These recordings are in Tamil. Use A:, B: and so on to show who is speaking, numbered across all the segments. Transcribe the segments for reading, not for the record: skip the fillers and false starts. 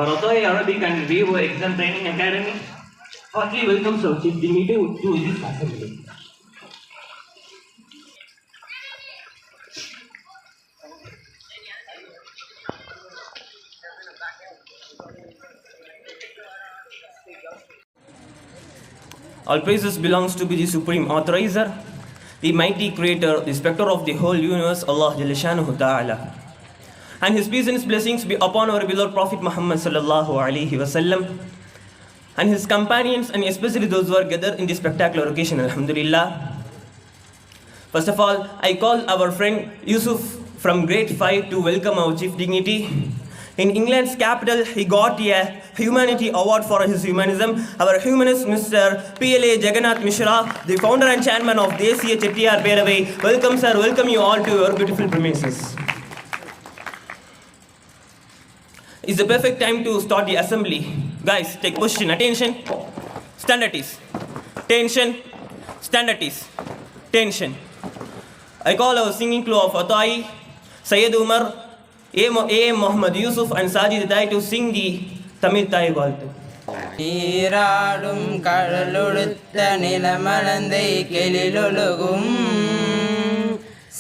A: Our Attai Arabic and Vivo Exam Training Academy heartily welcomes our chief dignitary to this assembly. All praises belongs to the Supreme Authorizer, the mighty Creator, the Spectre of the whole universe, Allah Jalla Shanuhu Ta'ala. And His peace and His blessings be upon our beloved Prophet Muhammad Sallallahu Alaihi Wasallam and his companions, and especially those who are gathered in this spectacular occasion. Alhamdulillah. First of all, I call our friend Yusuf from grade 5 to welcome our chief dignity. In England's capital, he got a Humanity Award for his humanism. Our humanist, Mr. P.L.A. Jagannath Mishra, the founder and chairman of Desiya Chettiar Peravai. Welcome, sir. Welcome you all to your beautiful premises. It's the perfect time to start the assembly. Guys, take position. Attention. Stand at ease. Tension. Stand at ease. Tension. I call our singing crew of Attai, Sayyid Umar, A.M. Muhammad Yusuf and Sajid Thai to sing the Tamil Thai Valtu.
B: நீராடும் கடலொடுத்த நிலமலந்தை கெளிலொழுகும்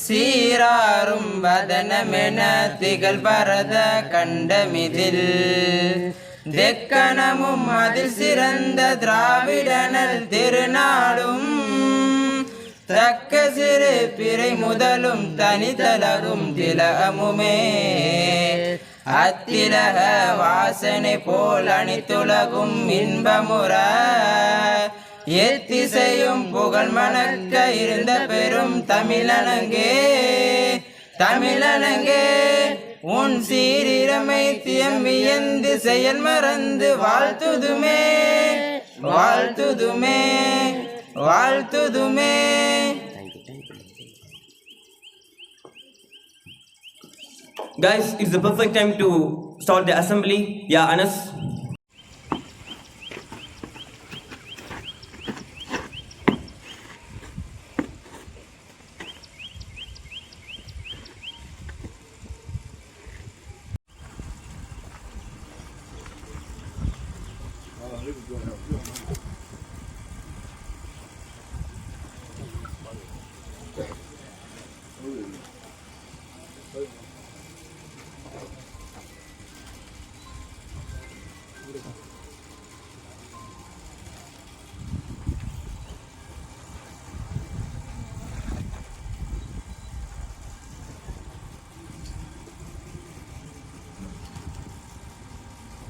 B: சீராரும் வதனமென திகழ் பரத கண்டமிதில் தெக்கணமும் அதில் சிறந்த திராவிடனல் திருநாடும் தக்க சிறு பிறை முதலும் தனிதலகும் திலகமுமே அத்திலக வாசனை போல் அணித்துலகும் இன்பமுற எத்திசையும் புகழ் மணக்க இருந்த பெரும் தமிழனங்கே தமிழனங்கே உன் சீரிரமை தியம்பியந்து செயல் மறந்து வாழ்த்துதுமே வாழ்த்துதுமே வாழ்த்துதுமே.
A: Guys, it's the perfect time to start the assembly. Yeah, Anas.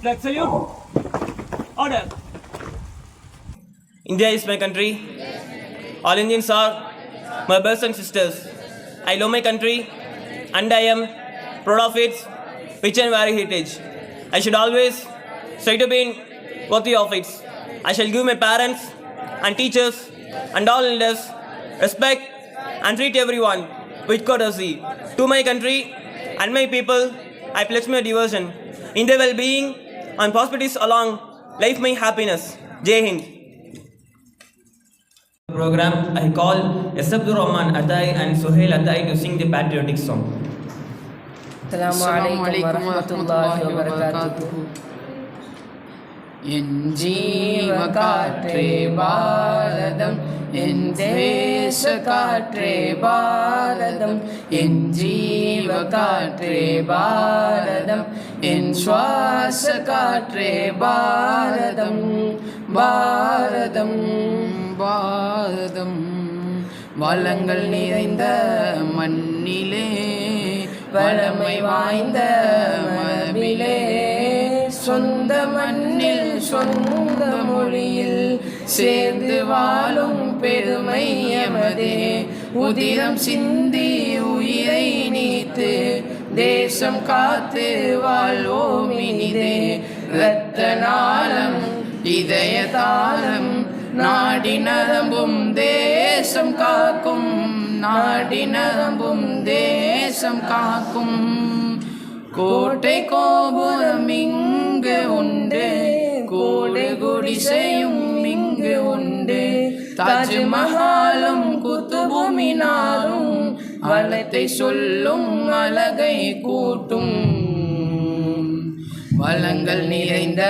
A: Flag salute. Order. India is my country. All Indians are my brothers and sisters. I love my country and I am proud of its rich and varied heritage. I should always strive to be worthy of it. I shall give my parents and teachers and all elders respect and treat everyone with courtesy. To my country and my people, I pledge my devotion in their well-being and prosperities along life my happiness. Jai Hind. Program, I call Abdur Rahman Attai and Suhail Attai to sing the patriotic song.
C: Assalamu alaikum wa rahmatullahi wa barakatuh. என் ஜீவ காற்றே பாரதம் என் தேச காற்றே பாரதம் என் ஜீவ காற்றே பாரதம் என் சுவாச காற்றே பாரதம் பாரதம் பாரதம் வளங்கள் நிறைந்த மண்ணிலே வளமை வாய்ந்த மரபிலே சொந்த மண்ணில் சொந்த மொழியில் சேர்ந்து வாழும் பெருமை எமதே உதிரம் சிந்தி உயிரை நீத்து தேசம் காத்து வாழ்வோம் இனிதே இரத்த நாளம் இதய தாளம் நாடி நரம்பும் தேசம் காக்கும் நாடி நரம்பும் தேசம் காக்கும் கோட்டை கோபுரம் இங்கு உண்டு கோடு குடிசையும் இங்கு உண்டு தாஜ்மஹாலும் குத்துபு மினாரும் வளத்தை சொல்லும் அழகை கூட்டும் வளங்கள் நிறைந்த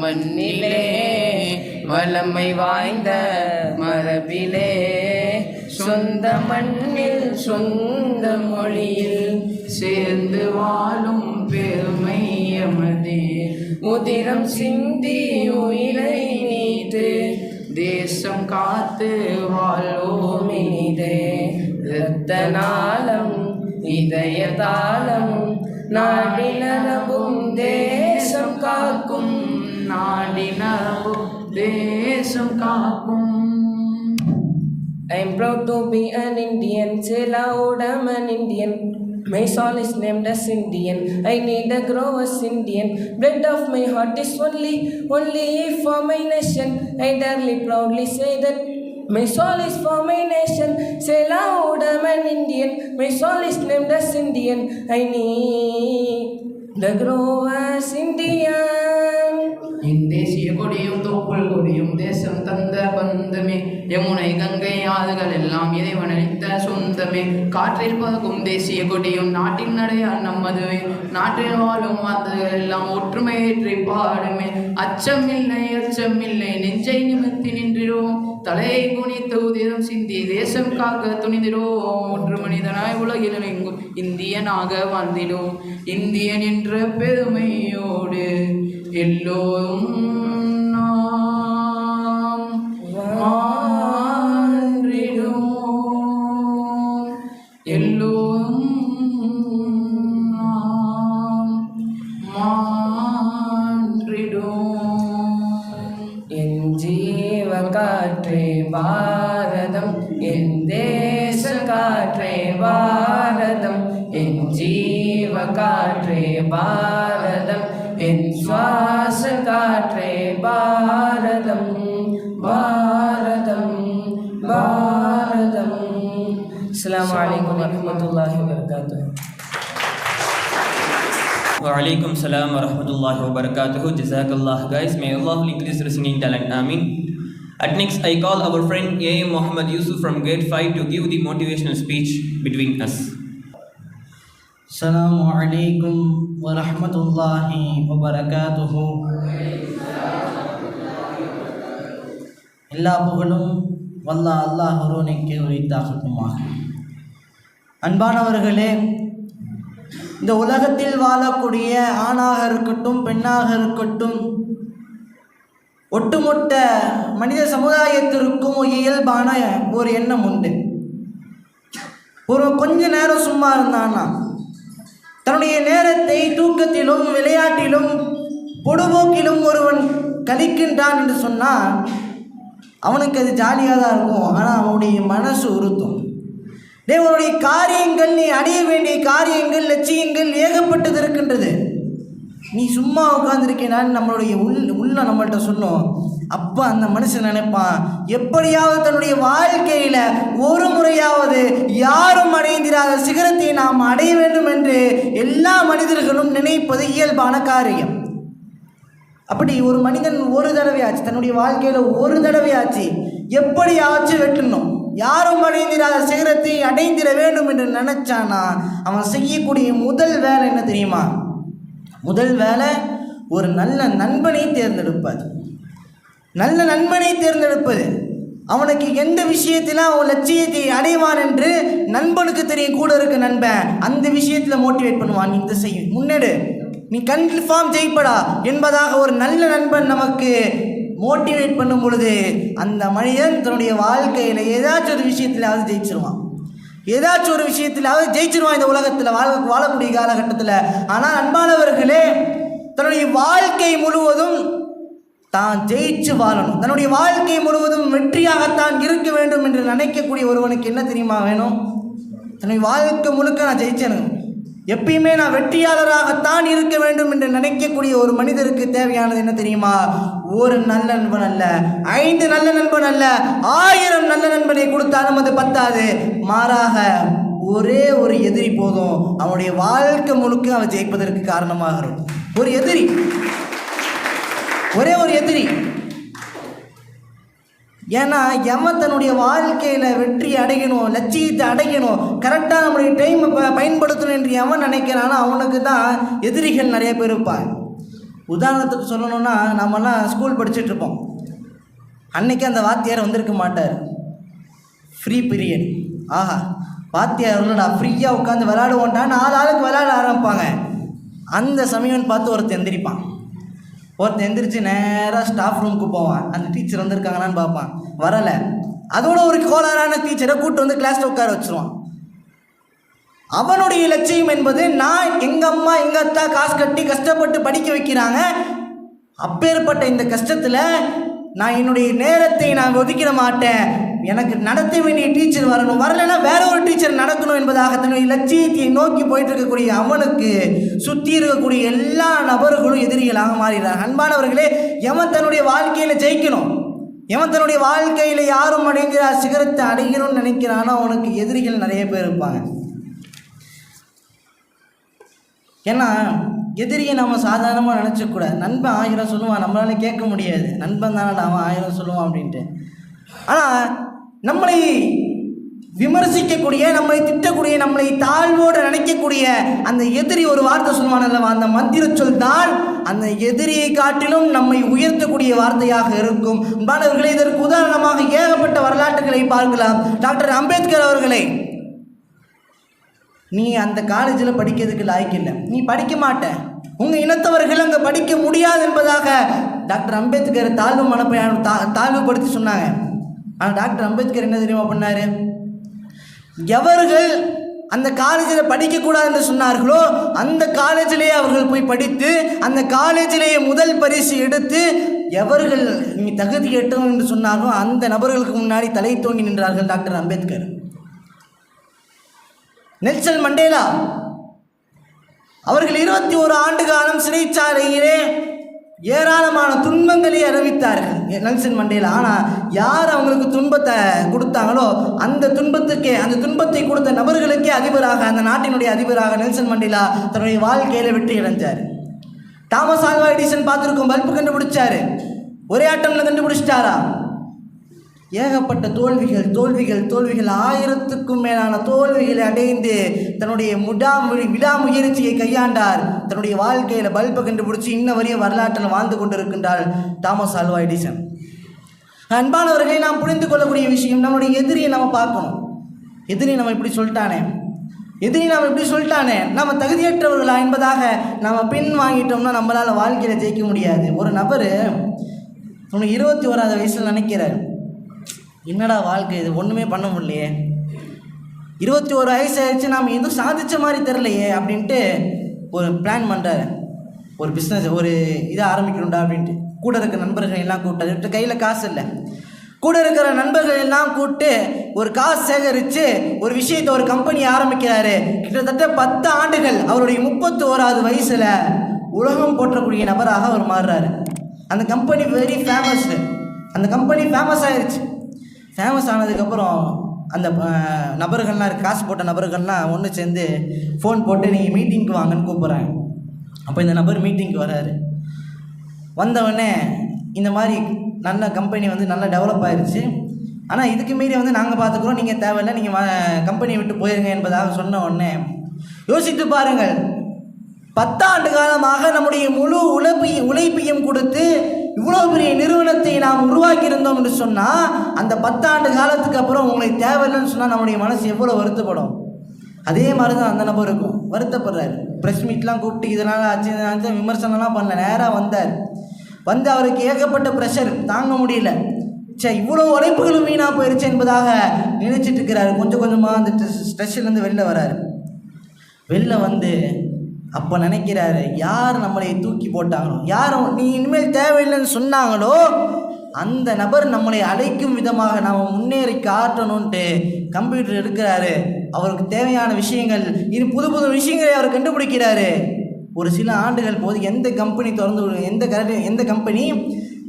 C: மண்ணிலே வளமை வாய்ந்த மரபிலே சொந்த மண்ணில் சொந்த மொழியில் சேர்ந்து வாழும் பெருமை எமதே. உதிரம் சிந்தி உயிரை நீத்து தேசம் காத்து வாழ்வோம் இனிதே. இரத்த நாளம் இதய தாளம் நாடி நரம்பும் தேசம் காக்கும், நாடி நரம்பும் தேசம் காக்கும்.
D: I am proud to be an Indian, say loud I'm an Indian. My soul is named as Indian, I need to grow as Indian. Blood of my heart is only for my nation. I darely proudly say that my soul is for my nation. Say loud I'm an Indian, my soul is named as Indian. I need to grow as Indian.
C: என் தேசிய கொடியும் தோப்புள் கொடியும் தேசம் தந்த பந்தமே. யமுனை கங்கை ஆறுகள் எல்லாம் இறைவன் அளித்த சொந்தமே. காற்றில் பறக்கும் தேசிய கொடியும் நாட்டின் அடையாள் நம்மதுவே. நாட்டில் வாழும் வார்த்தைகள் எல்லாம் ஒற்றுமையேற்றி பாடுமே. அச்சமில்லை அச்சமில்லை நெஞ்சை நிமிர்த்தி நின்றிடுவோம். தலையை குனித்து உதிரம் சிந்தி தேசம் காக்க துணிந்திடுவோம். ஒன்று மனிதனாய் உலகில் எங்கும் இந்தியனாக வாழ்ந்திடுவோம். இந்தியன் என்ற பெருமையோடு எல்லோரும் நாம் மாறிடுவோம். எல்லோரும் நாம் மாறிடுவோம்.
D: என் ஜீவ காற்றே பாரதம், என் தேச காற்றே பாரதம். என் ஜீவ காற்றே பாரதம், என் சுவாச காற்றே பாரதம். பாரதம் பாரதம். அஸ்ஸலாமு அலைக்கும் வரஹ்மத்துல்லாஹி வபரகாத்துஹு.
A: Wa alaikum salam wa rahmatullahi wa barakatuhu. Jazakallah guys. May Allah increase your singing talent. Ameen. At next, I call our friend A. Muhammad Yusuf from grade 5 to give the motivational speech between us.
E: Assalamu alaikum wa rahmatullahi wa barakatuhu. எல்லா புகழும் வல்ல அல்லாஹ் ஒருவனுக்கே உரித்தாகட்டுமாக. அன்பானவர்களே, இந்த உலகத்தில் வாழக்கூடிய ஆணாக இருக்கட்டும் பெண்ணாக இருக்கட்டும், ஒட்டுமொத்த மனித சமுதாயத்திற்கும் ஒரு இயல்பான ஒரு எண்ணம் உண்டு. ஒரு கொஞ்ச நேரம் சும்மா இருந்தானா தன்னுடைய நேரத்தை தூக்கத்திலும் விளையாட்டிலும் பொடுபோக்கிலும் ஒருவன் கழிக்கின்றான் என்று சொன்னால் அவனுக்கு அது ஜாலியாக தான் இருக்கும். ஆனால் அவனுடைய மனசு உறுத்தும். தேவனுடைய காரியங்கள், நீ அடைய வேண்டிய காரியங்கள், லட்சியங்கள் ஏகப்பட்டது இருக்கின்றது. நீ சும்மா உட்காந்துருக்கேனான்னு நம்மளுடைய உள்ள நம்மள்கிட்ட சொன்னோம். அப்போ அந்த மனுஷன் நினைப்பான், எப்படியாவது தன்னுடைய வாழ்க்கையில் ஒரு முறையாவது யாரும் அடைந்திராத சிகரத்தை நாம் அடைய வேண்டும் என்று எல்லா மனிதர்களும் நினைப்பது இயல்பான காரியம். அப்படி ஒரு மனிதன் ஒரு தடவையாச்சு, தன்னுடைய வாழ்க்கையில் ஒரு தடவையாச்சு எப்படியாச்சும் வெட்டணும், யாரும் அடைந்திராத சிகரத்தை அடைந்திட வேண்டும் என்று நினைச்சானா அவன் செய்யக்கூடிய முதல் வேலை என்ன தெரியுமா? முதல் வேலை ஒரு நல்ல நண்பனை தேர்ந்தெடுப்பது. நல்ல நண்பனை தேர்ந்தெடுப்பது. அவனுக்கு எந்த விஷயத்தில் அவன் லட்சியத்தை அடைவான் என்று நண்பனுக்கு தெரியும். கூட இருக்க நண்பன் அந்த விஷயத்தில் மோட்டிவேட் பண்ணுவான். நீ இதை செய்ய முன்னெடு, நீ கன்ஃபார்ம் ஜெயிப்படா என்பதாக ஒரு நல்ல நண்பன் நமக்கு மோட்டிவேட் பண்ணும் பொழுது அந்த மனிதன் தன்னுடைய வாழ்க்கையில் ஏதாச்சும் ஒரு விஷயத்திலாவது ஜெயிச்சிருவான். ஏதாச்சும் ஒரு விஷயத்திலாவது ஜெயிச்சிருவான் இந்த உலகத்தில் வாழக்கூடிய காலகட்டத்தில். ஆனால் அன்பானவர்களே, தன்னுடைய வாழ்க்கை முழுவதும் தான் ஜெயிச்சு வாழணும், தன்னுடைய வாழ்க்கை முழுவதும் வெற்றியாகத்தான் இருக்க வேண்டும் என்று நினைக்கக்கூடிய ஒருவனுக்கு என்ன தெரியுமா வேணும்? தன்னுடைய வாழ்க்கை முழுக்க நான் ஜெயிச்சேன், எப்பயுமே நான் வெற்றியாளராகத்தான் இருக்க வேண்டும் என்று நினைக்கக்கூடிய ஒரு மனிதருக்கு தேவையானது என்ன தெரியுமா? ஒரு நல்ல நண்பன் அல்ல, 5 நல்ல நண்பன் அல்ல, 1000 நல்ல நண்பனை கொடுத்தாலும் அது பத்தாது. மாறாக ஒரே ஒரு எதிரி போதும் அவனுடைய வாழ்க்கை முழுக்க அவன் ஜெயிப்பதற்கு காரணமாக இருக்கும். ஒரு எதிரி, ஒரே ஒரு எதிரி. ஏன்னா எவன் தன்னுடைய வாழ்க்கையில் வெற்றி அடையணும், லட்சியத்தை அடையணும், கரெக்டாக நம்முடைய டைமை பயன்படுத்தணும் என்று எவன் நினைக்கிறானோ அவனுக்கு தான் எதிரிகள் நிறைய பேர் இருப்பாங்க. உதாரணத்துக்கு சொல்லணும்னா, நம்மலாம் ஸ்கூல் படிச்சுட்டு இருப்போம். அன்னைக்கு அந்த வாத்தியார் வந்திருக்க மாட்டார். ஃப்ரீ பீரியட், ஆஹா வாத்தியார் இல்லைடா ஃப்ரீயாக உட்காந்து விளையாடுவோன்டா, 4 ஆளுக்கு விளையாட ஆரம்பிப்பாங்க. அந்த சமயம்னு பார்த்து ஒருத்தர் எந்திரிப்பான். ஒருத்தர் எந்திரிச்சு நேராக ஸ்டாஃப் ரூமுக்கு போவான். அந்த டீச்சர் வந்திருக்காங்களான்னு பார்ப்பான், வரலை. அதோட ஒரு கோளாறான டீச்சரை கூப்பிட்டு வந்து கிளாஸில் உட்கார வச்சுருவான். அவனுடைய லட்சியம் என்பது, நான் எங்கள் அம்மா எங்கள் அத்தா காசு கட்டி கஷ்டப்பட்டு படிக்க வைக்கிறாங்க, அப்பேற்பட்ட இந்த கஷ்டத்தில் நான் என்னுடைய நேரத்தை நான் ஒதுக்கிட மாட்டேன், எனக்கு நடத்த வேண்டிய டீச்சர் வரணும், வரலைன்னா வேற ஒரு டீச்சர் நடக்கணும் என்பதாக தன்னுடைய லட்சியத்தை நோக்கி போயிட்டு இருக்கக்கூடிய அவனுக்கு சுற்றி இருக்கக்கூடிய எல்லா நபர்களும் எதிரிகளாக மாறிடுறாங்க. அன்பானவர்களே, எவன் தன்னுடைய வாழ்க்கையில் ஜெயிக்கணும், எவன் தன்னுடைய வாழ்க்கையில் யாரும் அடைகிறார் சிகரத்தை அடையணும்னு நினைக்கிறானோ அவனுக்கு எதிரிகள் நிறைய பேர் இருப்பாங்க. ஏன்னா எதிரியை நம்ம சாதாரணமாக நினச்சக்கூடாது. நண்பன் 1000 சொல்லுவான், நம்மளால கேட்க முடியாது, நண்பன் தானே அவன் 1000 சொல்லுவான் அப்படின்ட்டு. ஆனால் நம்மளை விமர்சிக்கக்கூடிய, நம்மளை திட்டக்கூடிய, நம்மளை தாழ்வோடு நினைக்கக்கூடிய அந்த எதிரி ஒரு வார்த்தை சொல்லுவானல்லவா, அந்த மந்திர சொல் தான் அந்த எதிரியை காட்டிலும் நம்மை உயர்த்தக்கூடிய வார்த்தையாக இருக்கும். மாணவர்களே, இதற்கு உதாரணமாக ஏகப்பட்ட வரலாற்றுகளை பார்க்கலாம். டாக்டர் அம்பேத்கர் அவர்களை, நீ அந்த காலேஜில் படிக்கிறதுக்கு லாய்க்கில்லை, நீ படிக்க மாட்டேன், உங்கள் இனத்தவர்கள் அங்கே படிக்க முடியாது என்பதாக டாக்டர் அம்பேத்கர் தாழ்வுபடுத்தி சொன்னாங்க. ஆனால் டாக்டர் அம்பேத்கர் என்ன தெரியுமா பண்ணார்? எவர்கள் அந்த காலேஜில் படிக்கக்கூடாது என்று சொன்னார்களோ அந்த காலேஜிலேயே அவர்கள் போய் படித்து அந்த காலேஜிலேயே முதல் பரிசு எடுத்து, எவர்கள் நீ தகுதி எட்டணும் என்று சொன்னார்களோ அந்த நபர்களுக்கு முன்னாடி தலை தோங்கி நின்றார்கள் டாக்டர் அம்பேத்கர். நெல்சன் மண்டேலா அவர்கள் 21 ஆண்டு காலம் சிறைச்சாலையிலே ஏராளமான துன்பங்களை அனுபவித்தார்கள் நெல்சன் மண்டேலா. ஆனால் யார் அவங்களுக்கு துன்பத்தை கொடுத்தாங்களோ அந்த துன்பத்தை கொடுத்த நபர்களுக்கே அதிபராக, அந்த நாட்டினுடைய அதிபராக நெல்சன் மண்டேலா தன்னுடைய வாழ்க்கையில் வெற்றி அடைஞ்சார். தாமஸ் ஆல்வா எடிசன் பார்த்துருக்கோம், பல்பு கண்டுபிடிச்சாரு, ஒரே ஆட்டம்ல கண்டுபிடிச்சிட்டாரா? ஏகப்பட்ட தோல்விகள் 1000க்கும் மேலான தோல்விகளை அடைந்து தன்னுடைய விடாமுயற்சியை கையாண்டார். தன்னுடைய வாழ்க்கையில் பல்பை கண்டுபிடிச்சி இன்ன வரைய வரலாற்றில் வாழ்ந்து கொண்டிருக்கின்றார் தாமஸ் ஆல்வா எடிசன். அன்பானவர்களை, நாம் புரிந்து கொள்ளக்கூடிய விஷயம், நம்முடைய எதிரியை நம்ம பார்க்கணும். எதிரி நம்ம இப்படி சொல்லிட்டானே, நம்ம தகுதியற்றவர்களா என்பதாக நம்ம பின் வாங்கிட்டோம்னா நம்மளால் வாழ்க்கையில் ஜெயிக்க முடியாது. ஒரு நபர் 21வது வயசில் நினைக்கிறார், என்னடா வாழ்க்கை இது, ஒன்றுமே பண்ண முடியலையே, 21 வயசு ஆயிடுச்சு, நாம் எதுவும் சாதித்த மாதிரி தெரிலையே அப்படின்ட்டு ஒரு பிளான் பண்ணுறாரு. ஒரு பிஸ்னஸ், ஒரு இதை ஆரம்பிக்கணும்டா அப்படின்ட்டு கூட இருக்கிற நண்பர்கள் எல்லாம் கூப்பிட்டாரு. கையில் காசு இல்லை, கூட இருக்கிற நண்பர்கள் எல்லாம் கூப்பிட்டு ஒரு காசு சேகரித்து ஒரு விஷயத்தை, ஒரு கம்பெனி ஆரம்பிக்கிறாரு. கிட்டத்தட்ட 10 ஆண்டுகள் அவருடைய 31வது வயசில் உலகம் போற்றக்கூடிய நபராக அவர் மாறுறாரு. அந்த கம்பெனி வெரி ஃபேமஸ். அந்த கம்பெனி ஃபேமஸ் ஆயிடுச்சு. ஃபேமஸ் ஆனதுக்கப்புறம் அந்த நபர்கள்லாம், காசு போட்ட நபர்கள்லாம் ஒன்று சேர்ந்து ஃபோன் போட்டு நீங்கள் மீட்டிங்க்கு வாங்கன்னு கூப்பிட்றாங்க. அப்போ இந்த நபர் மீட்டிங்க்கு வர்றாரு. வந்தவுடனே இந்த மாதிரி நல்ல கம்பெனி நல்லா டெவலப் ஆயிடுச்சு, ஆனால் இதுக்கு மீறி நாங்கள் பார்த்துக்குறோம், நீங்கள் தேவையில்லை, நீங்கள் கம்பெனியை விட்டு போயிருங்க என்பதாக சொன்ன உடனே யோசித்து பாருங்கள், 10 ஆண்டு காலமாக நம்முடைய முழு உழைப்பையும் கொடுத்து இவ்வளோ பெரிய நிறுவனத்தை நாம் உருவாக்கியிருந்தோம் என்று சொன்னால் அந்த 10 ஆண்டு காலத்துக்கு அப்புறம் உங்களை தேவையில்லைன்னு சொன்னால் நம்முடைய மனசு எவ்வளோ வருத்தப்படும். அதே மாதிரி தான் அந்த நபருக்கும் வருத்தப்படுறாரு. ப்ரெஸ் மீட்லாம் கூப்பிட்டு இதனால் ஆச்சு விமர்சனம்லாம் பண்ணல, நேராக வந்தார். அவருக்கு ஏகப்பட்ட ப்ரெஷர் தாங்க முடியல. இவ்வளோ உழைப்புகளும் வீணாக போயிடுச்சு என்பதாக நினைச்சிட்டு இருக்கிறாரு. கொஞ்சம் கொஞ்சமாக அந்த ஸ்ட்ரெஸ்லேருந்து வெளில வராரு. வெளில வந்து அப்போ நினைக்கிறாரு, யார் நம்மளை தூக்கி போட்டாங்களோ, யார் நீ இனிமேல் தேவையில்லைன்னு சொன்னாங்களோ அந்த நபர் நம்மளை அழைக்கும் விதமாக நாம் முன்னேறி காட்டணுன்ட்டு கம்ப்யூட்டர் எடுக்கிறாரு. அவருக்கு தேவையான விஷயங்கள், இது புது புது விஷயங்களை அவர் கண்டுபிடிக்கிறாரு. ஒரு சில ஆண்டுகள் போது எந்த கம்பெனி எந்த கம்பெனி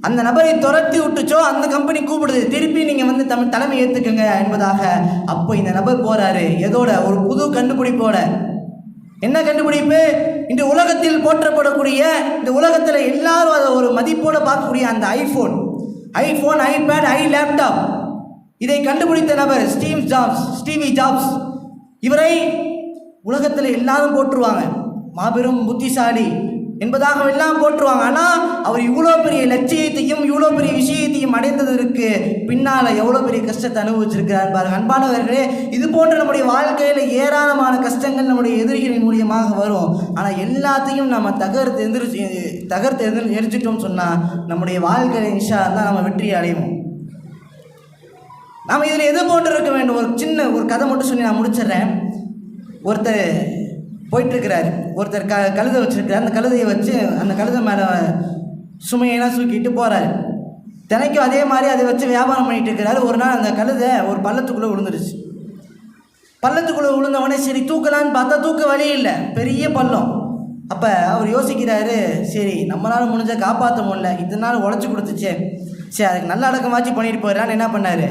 E: அந்த நபரை துரத்தி விட்டுச்சோ அந்த கம்பெனி கூப்பிடுது, திருப்பி நீங்கள் தலைமை ஏற்றுக்குங்க என்பதாக. அப்போ இந்த நபர் போகிறாரு எதோட, ஒரு புது கண்டுபிடிப்போட. என்ன கண்டுபிடிப்பு? இந்த உலகத்தில் போற்றப்படக்கூடிய, இந்த உலகத்தில் எல்லாரும் அதை ஒரு மதிப்போடு பார்க்கக்கூடிய அந்த ஐஃபோன், ஐபேட், லேப்டாப், இதை கண்டுபிடித்த நபர் ஸ்டீவி ஜாப்ஸ். இவரை உலகத்தில் எல்லாரும் போற்றுவாங்க, மாபெரும் புத்திசாலி, என்பதாக எல்லாம் போற்றுவாங்க. ஆனால் அவர் இவ்வளோ பெரிய லட்சியத்தையும் இவ்வளோ பெரிய விஷயத்தையும் அடைந்ததற்கு பின்னால் எவ்வளோ பெரிய கஷ்டத்தை அனுபவிச்சிருக்கிறார் பாருங்க. அன்பானவர்களே, இது போன்ற நம்முடைய வாழ்க்கையில் ஏராளமான கஷ்டங்கள் நம்முடைய எதிரிகளின் மூலியமாக வரும். ஆனால் எல்லாத்தையும் நம்ம தகர்த்து எரிச்சிட்டோம்னு சொன்னால் நம்முடைய வாழ்க்கையில் இன்ஷா அல்லாஹ் நம்ம வெற்றி அடைவோம். நாம் இதில் எது போன்று இருக்க வேண்டும்? ஒரு கதை மட்டும் சொல்லி நான் முடிச்சிடுறேன். ஒருத்தர் போயிட்டுருக்கிறாரு, ஒருத்தர் கழுதை வச்சுருக்கிறார். அந்த கழுதையை வச்சு அந்த கழுதை மேலே சுமையெல்லாம் தூக்கிட்டு போகிறாரு. தினைக்கும் அதே மாதிரி அதை வச்சு வியாபாரம் பண்ணிகிட்டு இருக்கிறாரு. ஒரு நாள் அந்த கழுதை ஒரு பள்ளத்துக்குள்ளே விழுந்துருச்சு. பள்ளத்துக்குள்ளே விழுந்தவொடனே சரி தூக்கலான்னு பார்த்தா தூக்க வழி இல்லை, பெரிய பள்ளம். அப்போ அவர் யோசிக்கிறாரு, சரி நம்மளால் முடிஞ்ச காப்பாற்ற முடியல, இத்தனை நாள் உழைச்சி கொடுத்துச்சே, சரி அதுக்கு நல்ல அடக்கமாச்சு பண்ணிட்டு போயிடறான்னு என்ன பண்ணார்,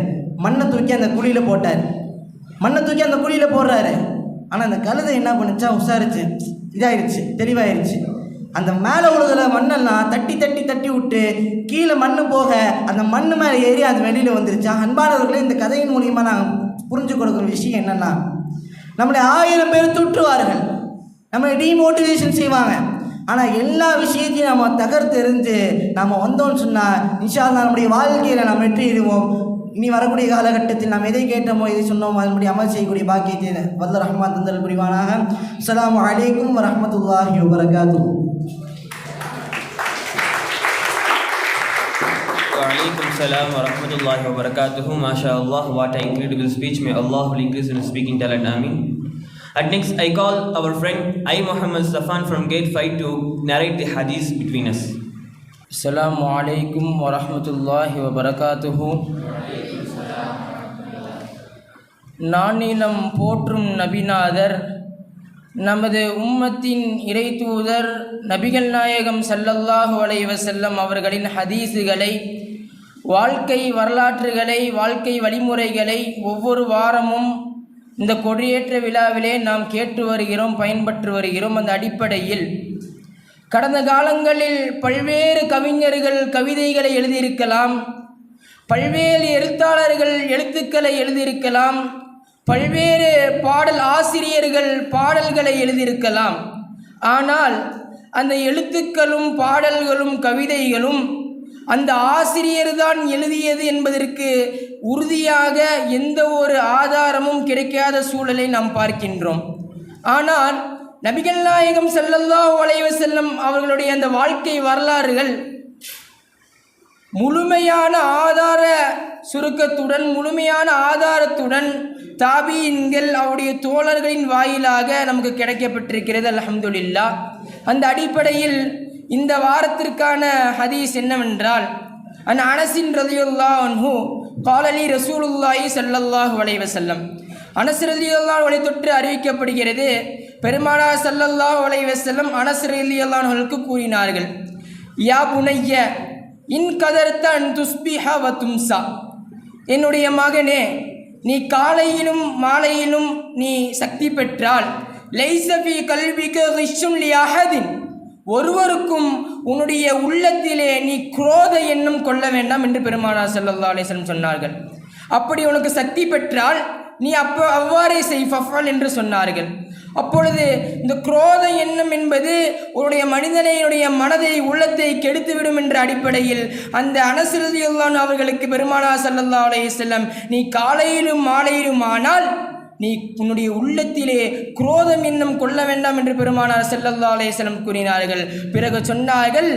E: மண்ணை தூக்கி அந்த குழியில் போட்டார். மண்ணை தூக்கி அந்த குழியில் போடுறாரு. ஆனால் அந்த கழுதை என்ன பண்ணுச்சா, உஷாரிச்சு இதாகிடுச்சு, தெளிவாயிருச்சு. அந்த மேலே உழுகிற மண்ணெல்லாம் தட்டி தட்டி தட்டி விட்டு கீழே மண் போக அந்த மண் மேலே ஏறி அது வெளியில் வந்துருச்சா. அன்பானவர்களே, இந்த கதையின் மூலியமாக நான் புரிஞ்சு கொடுக்குற விஷயம் என்னென்னா, நம்மளை 1000 பேர் துற்றுவார்கள், நம்மளை டீமோட்டிவேஷன் செய்வாங்க. ஆனால் எல்லா விஷயத்தையும் நம்ம தகர்த்தெறிஞ்சு நம்ம வந்தோம்னு சொன்னால் இன்ஷா அல்லாஹ் நம்முடைய வாழ்க்கையில் நாம் வெற்றியிடுவோம். இனி வரக்கூடிய காலகட்டத்தில் நாம் எதை கேட்டோமோ எதை சொன்னோமோ அதனுடைய அமல் செய்யக்கூடிய பாக்கியத்தை வல்ல ரஹ்மான் தந்தல் புரிவானாக. அஸ்ஸலாமு அலைக்கும் வரஹ்மத்துல்லாஹி வபரகாத்துஹு.
A: Waalaikum salam wa rahmatullahi wa barakatuhu. MashaAllah, what an incredible speech. May Allah will increase in speaking talent. Ameen. At next, I call our friend I. Muhammad Safan from Gate 5 to narrate the hadith between us.
B: Assalamu alaikum wa rahmatullahi wa barakatuhu. நானிலம் போற்றும் நபிநாதர் நமது உம்மத்தின் இறை தூதர் நபிகள் நாயகம் ஸல்லல்லாஹு அலைஹி வஸல்லம் அவர்களின் ஹதீஸுகளை, வாழ்க்கை வரலாற்றுகளை, வாழ்க்கை வழிமுறைகளை ஒவ்வொரு வாரமும் இந்த கொடியேற்ற விழாவிலே நாம் கேட்டு வருகிறோம், பயன்பெற்று வருகிறோம். அந்த அடிப்படையில் கடந்த காலங்களில் பல்வேறு கவிஞர்கள் கவிதைகளை எழுதியிருக்கலாம், பல்வேறு எழுத்தாளர்கள் எழுத்துக்களை எழுதியிருக்கலாம், பல்வேறு பாடல் ஆசிரியர்கள் பாடல்களை எழுதியிருக்கலாம். ஆனால் அந்த எழுத்துக்களும் பாடல்களும் கவிதைகளும் அந்த ஆசிரியர் தான் எழுதியது என்பதற்கு உறுதியாக எந்த ஒரு ஆதாரமும் கிடைக்காத சூழலை நாம் பார்க்கின்றோம். ஆனால் நபிகள் நாயகம் ஸல்லல்லாஹு அலைஹி வஸல்லம் அவர்களுடைய அந்த வாழ்க்கை வரலாறுகள் முழுமையான ஆதார சுருக்கத்துடன், முழுமையான ஆதாரத்துடன் தாபீன்கள் அவருடைய தோழர்களின் வாயிலாக நமக்கு கிடைக்கப்பட்டிருக்கிறது. அல்ஹம்துலில்லாஹ். அந்த அடிப்படையில் இந்த வாரத்திற்கான ஹதீஸ் என்னவென்றால், அன் அனஸின் ரலியல்லாஹு அன்ஹு காலலி ரசூலுல்லாஹி ஸல்லல்லாஹு அலைஹி வஸல்லம். அனஸ் ரலியல்லாஹு அன்ஹு தொற்று அறிவிக்கப்படுகிறது, பெருமானார் ஸல்லல்லாஹு அலைஹி வஸல்லம் அனஸ் ரலியல்லாஹு அன்ஹுவுக்கு கூறினார்கள், யா புனைய இன் கதர்த அன் துஸ்பிஹ வ தும்சா. என்னுடைய மகனே, நீ காலையிலும் மாலையிலும் நீ சக்தி பெற்றால், லைஸ ஃபீ கல்பிக கிஷ்ஷுன் லி அஹதின், ஒருவருக்கும் உன்னுடைய உள்ளத்திலே நீ குரோத எண்ணம் கொள்ள வேண்டாம் என்று பெருமானார் ஸல்லல்லாஹு அலைஹி வஸல்லம் சொன்னார்கள். அப்படி உனக்கு சக்தி பெற்றால் நீ அவ்வாறே செய் ஃபஃஅல் என்று சொன்னார்கள். அப்பொழுது இந்த குரோத எண்ணம் என்பது உன்னுடைய மனிதனுடைய மனதை, உள்ளத்தை கெடுத்துவிடும் என்ற அடிப்படையில் அந்த அனஸ் ரலியல்லாஹு அன்ஹு அவர்களுக்கு பெருமானார் ஸல்லல்லாஹு அலைஹி வஸல்லம், நீ காலையிலும் மாலையிலும் ஆனால் நீ உன்னுடைய உள்ளத்திலே குரோதம் எண்ணம் கொள்ள வேண்டாம் என்று பெருமானார் ஸல்லல்லாஹு அலைஹி வஸல்லம் கூறினார்கள். பிறகு சொன்னார்கள்,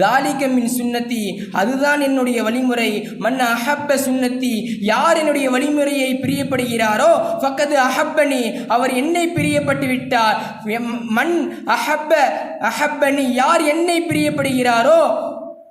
B: ذَلِكَ மின் சுன்னத்தி, அதுதான் என்னுடைய வழிமுறை. மன் அஹப்ப சுன்னத்தி, யார் என்னுடைய வழிமுறையை பிரியப்படுகிறாரோ, ஃபக்கது அஹப்பனி, அவர் என்னை பிரியப்பட்டு விட்டார். மன் அஹப்பனி, யார் என்னை பிரியப்படுகிறாரோ,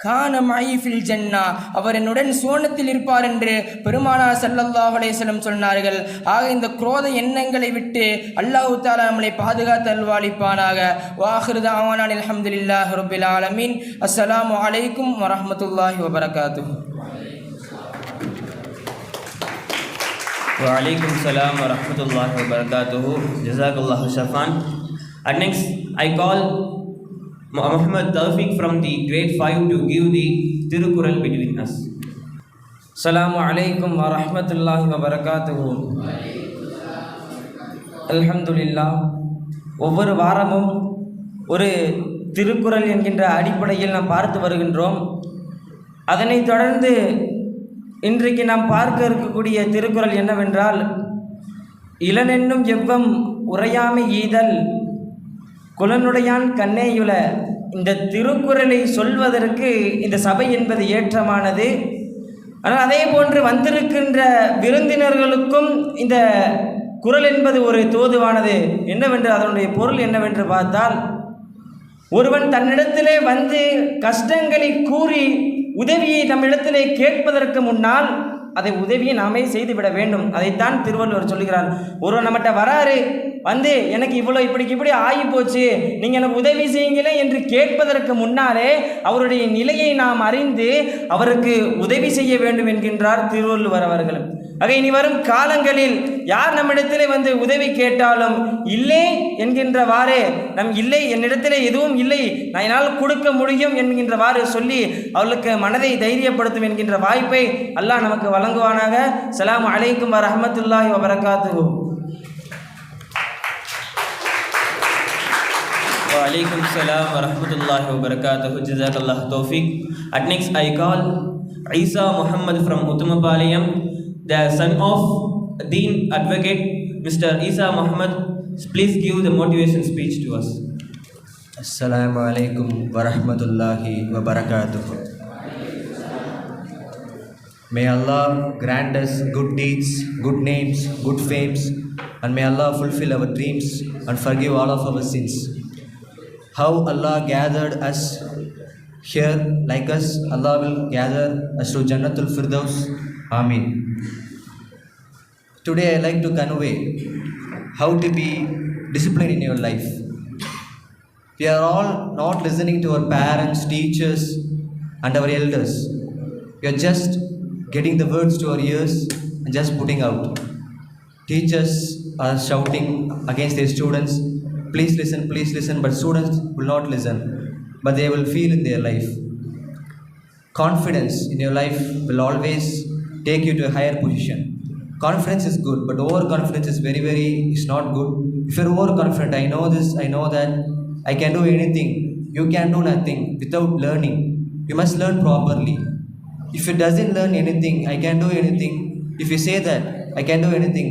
B: கான மஈஃபில் ஜன்னா, அவர் என்னுடன் சோனத்தில் இருப்பார் என்று பெருமானார் ஸல்லல்லாஹு அலைஹி வஸல்லம் சொன்னார்கள். ஆக இந்த குரோத எண்ணங்களை விட்டு அல்லாஹ் தஆலா நம்மளை பாதுகாத்து அல்வாளிப்பானாக. வாஹிரு தஅவானா அல்ஹம்துலில்லாஹி ரப்பில் ஆலமீன். அஸ்ஸலாமு அலைக்கும் வரஹ்மத்துல்லாஹி வபரகாத்துஹு.
A: Waalaikum salam wa rahmatullahi wa barakatuhu. Jazakallahu shafan. And next, I call Muhammad Tawfiq from the grade 5 to give the Tirukural between us.
B: Assalamu alaikum wa rahmatullahi wa barakatuhu. Alhamdulillah. ஒவ்வொரு வாரமும்
F: ஒரு திருக்குறள் என்கின்ற அடிப்படையில் நாம் பார்த்து வருகின்றோம். அதனைத் தொடர்ந்து இன்றைக்கு நாம் பார்க்க இருக்கக்கூடிய திருக்குறள் என்னவென்றால், இளனென்னும் எவ்வம் உரையாமை ஈதல் குலனுடையான் கண்ணேயுல. இந்த திருக்குறளை சொல்வதற்கு இந்த சபை என்பது ஏற்றமானது. ஆனால் அதே போன்று வந்திருக்கின்ற விருந்தினர்களுக்கும் இந்த குறள் என்பது ஒரு தோதுவானது. என்னவென்று அதனுடைய பொருள் என்னவென்று பார்த்தால், ஒருவன் தன்னிடத்திலே வந்து கஷ்டங்களை கூறி உதவியை நம்மிடத்திலே கேட்பதற்கு முன்னால் அதை உதவியை நாமே செய்துவிட வேண்டும். அதைத்தான் திருவள்ளுவர் சொல்கிறார். ஒருவன் நம்மகிட்ட வராரு, வந்து எனக்கு இவ்வளோ இப்படி ஆகி போச்சு, நீங்கள் எனக்கு உதவி செய்யுங்களே என்று கேட்பதற்கு முன்னாலே அவருடைய நிலையை நாம் அறிந்து அவருக்கு உதவி செய்ய வேண்டும் என்கின்றார் திருவள்ளுவர் அவர்கள். ஆக இனி வரும் காலங்களில் யார் நம்மிடத்திலே வந்து உதவி கேட்டாலும் இல்லை என்கின்றவாறே, இல்லை என்னிடத்திலே எதுவும் இல்லை, நான் என்னால் கொடுக்க முடியும் என்கின்றவாறு சொல்லி அவர்களுக்கு மனதை தைரியப்படுத்தும் என்கின்ற வாய்ப்பை அல்லாஹ் நமக்கு வழங்குவானாக. ஸலாமு அலைக்கும் வரஹ்மத்துல்லாஹி வபரகாத்துஹு.
A: Walaikum salam wa rahmatullahi wa barakatuh. Jazakallah tawfiq. At next I call Isa Muhammad from Uttumapalayam, the son of Deen advocate Mr. Isa Muhammad. Please give the motivation speech to us.
G: Assalamu alaikum wa rahmatullahi wa barakatuh. May Allah grant us good deeds, good names, good fames, and may Allah fulfill our dreams and forgive all of our sins. How Allah gathered us here, like us, Allah will gather us to Jannatul Firdaus. Amin. Today I like to convey how to be disciplined in your life. We are all not listening to our parents, teachers, and our elders. We are just getting the words to our ears and just putting out. Teachers are shouting against their students, please listen, but students will not listen, but they will feel in their life. Confidence in your life will always take you to a higher position. Confidence is good, but overconfidence is is not good. If you're overconfident, I know this, I know that, I can do anything. You can do nothing without learning. You must learn properly. If you doesn't learn anything, I can do anything. If you say that, I can do anything.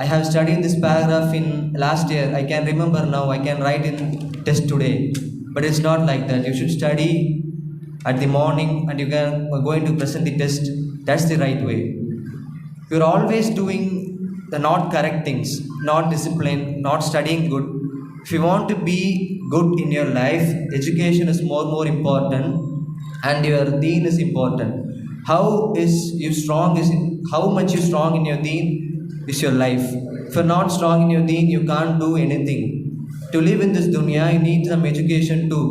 G: I have studied this paragraph in last year. I can remember now. I can write in test today. But it's not like that. You should study at the morning and you are going to present the test. That's the right way. You're always doing the not correct things, not disciplined, not studying good. If you want to be good in your life, education is more important, and your deen is important. How much you strong in your deen is your life. If you're not strong in your deen, you can't do anything. To live in this dunya, you need some education too.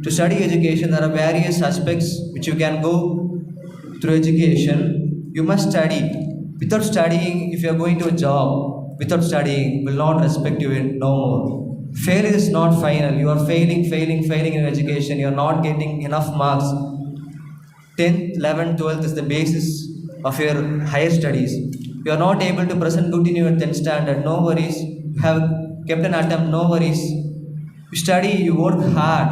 G: To study education, there are various aspects which you can go through education. You must study. Without studying, if you are going to a job, without studying, will not respect you no more. Failure is not final. You are failing in education. You are not getting enough marks. 10th, 11th, 12th is the basis of your higher studies. You are not able to present good in your 10th standard, no worries. You have kept an attempt, no worries. You study, you work hard.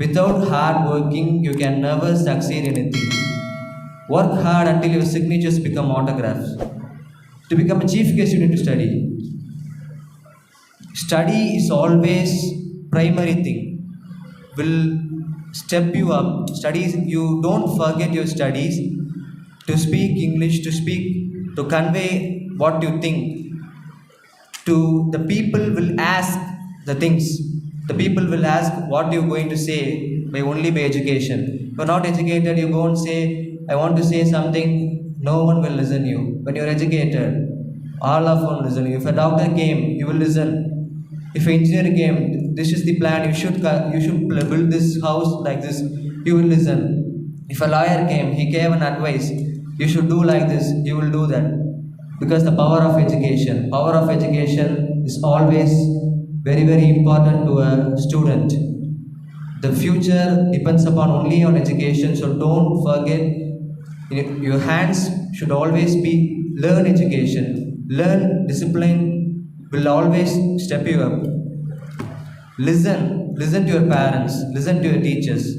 G: Without hard working, you can never succeed in anything. Work hard until your signatures become autographs. To become a chief guest, you need to study. Study is always primary thing. Will step you up. Studies, you don't forget your studies. To speak English, to convey what you think. To the people will ask the things. The people will ask what you're going to say only by education. If you're not educated, you go and say, I want to say something, no one will listen to you. When you're educated, all of one will listen to you. If a doctor came, you will listen. If an engineer came, this is the plan, you should build this house like this, you will listen. If a lawyer came, he gave an advice, you should do like this, you will do that. Because the power of education is always very important to a student. The future depends upon only on education, so don't forget, your hands should always be learn education, learn discipline will always step you up. Listen to your parents, listen to your teachers,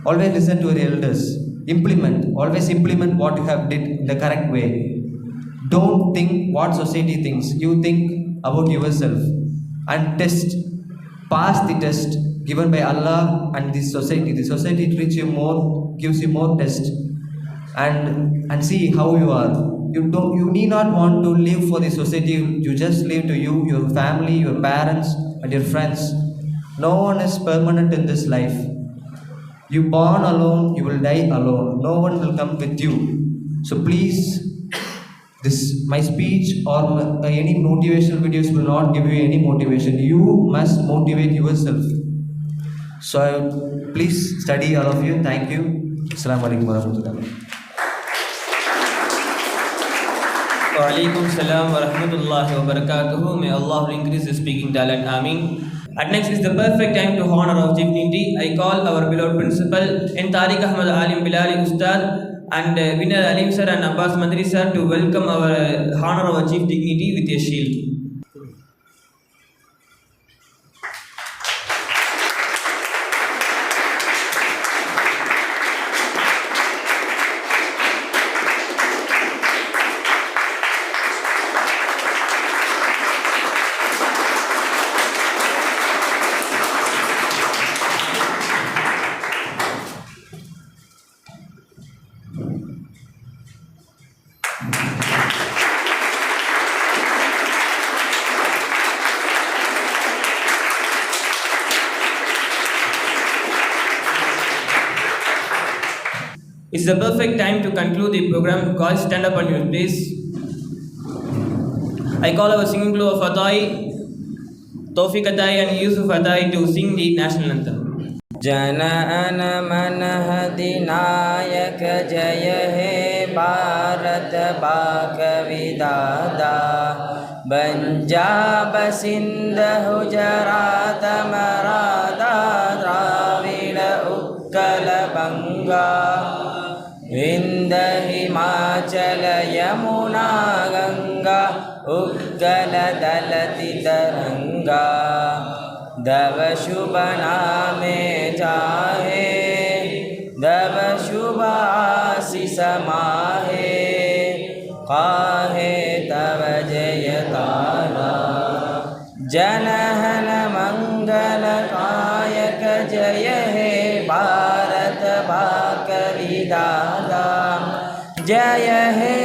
G: always listen to your elders. Always implement what you have did in the correct way. Don't think what society thinks. You think about yourself and test. Pass the test given by Allah and this society. The society treats you more, gives you more test, and see how you are. You need not want to live for the society. You just live to you, your family, your parents, and your friends. No one is permanent in this life. You born alone, you will die alone. No one will come with you. So please, my speech or any motivational videos will not give you any motivation. You must motivate yourself. So please study, all of you. Thank you. Assalamu alaikum warahmatullahi.
A: Wa alaikum salam wa rahmatullahi wa barakatuhu. May Allah increase the speaking talent. Ameen. And next is the perfect time to honor our chief dignity. I call our beloved principal N. Tariq Ahmad Alim Bilali Ustad and Vinay Alim sir and Abbas Mandri sir to welcome honor our chief dignity with a shield. It's the perfect time to conclude the program. Guys, stand up on your place. I call our singing crew of Atai, Tawfiq Atai and Yusuf Atai to sing the national anthem.
F: जनगण मन अधिनायक जय हे भारत भाग विधाता पंजाब सिंध गुजरात मराठा द्राविड़ उत्कल बंगा विंध्य हिमाचल यमुना गंगा उत्कल दलति तरंगा दव शुभ नामे जाहे दव शुभ आशीष माहे काहे तव जय तारा जनहन मंगल कायक जय हे भारत भाग विधाता जय हे